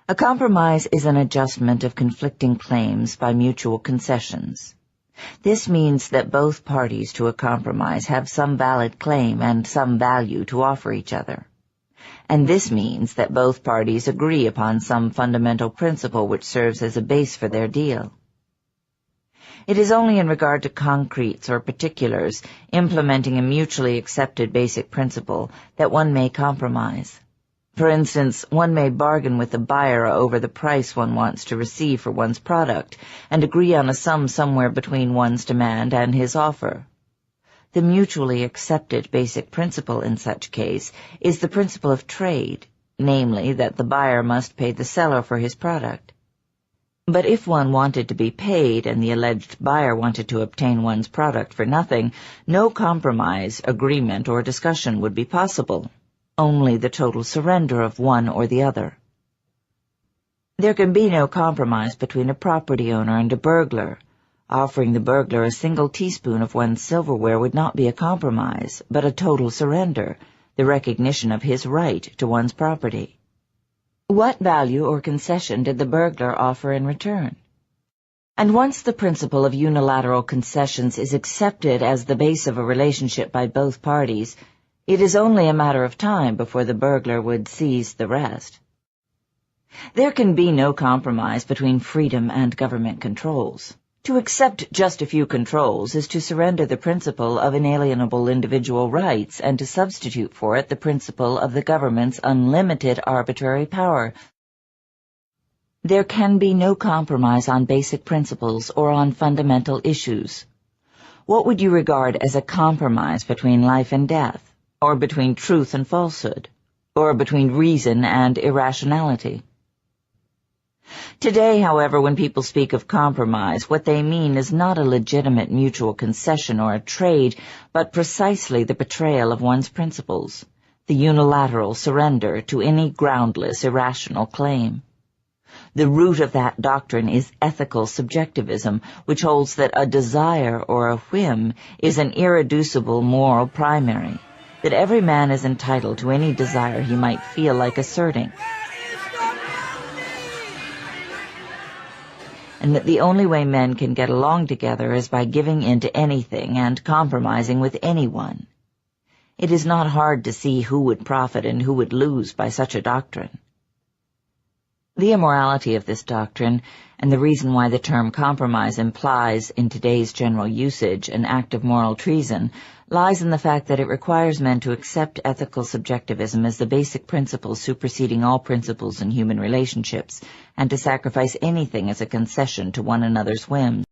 A compromise is an adjustment of conflicting claims by mutual concessions. This means that both parties to a compromise have some valid claim and some value to offer each other. And this means that both parties agree upon some fundamental principle which serves as a base for their deal. It is only in regard to concretes or particulars, implementing a mutually accepted basic principle, that one may compromise. For instance, one may bargain with the buyer over the price one wants to receive for one's product, and agree on a sum somewhere between one's demand and his offer. The mutually accepted basic principle in such case is the principle of trade, namely that the buyer must pay the seller for his product. But if one wanted to be paid and the alleged buyer wanted to obtain one's product for nothing, no compromise, agreement, or discussion would be possible. Only the total surrender of one or the other. There can be no compromise between a property owner and a burglar. Offering the burglar a single teaspoon of one's silverware would not be a compromise, but a total surrender, the recognition of his right to one's property. What value or concession did the burglar offer in return? And once the principle of unilateral concessions is accepted as the base of a relationship by both parties, it is only a matter of time before the burglar would seize the rest. There can be no compromise between freedom and government controls. To accept just a few controls is to surrender the principle of inalienable individual rights and to substitute for it the principle of the government's unlimited arbitrary power. There can be no compromise on basic principles or on fundamental issues. What would you regard as a compromise between life and death, or between truth and falsehood, or between reason and irrationality? Today, however, when people speak of compromise, what they mean is not a legitimate mutual concession or a trade, but precisely the betrayal of one's principles, the unilateral surrender to any groundless, irrational claim. The root of that doctrine is ethical subjectivism, which holds that a desire or a whim is an irreducible moral primary, that every man is entitled to any desire he might feel like asserting, and that the only way men can get along together is by giving in to anything and compromising with anyone. It is not hard to see who would profit and who would lose by such a doctrine. The immorality of this doctrine, and the reason why the term compromise implies, in today's general usage, an act of moral treason, lies in the fact that it requires men to accept ethical subjectivism as the basic principle superseding all principles in human relationships, and to sacrifice anything as a concession to one another's whims.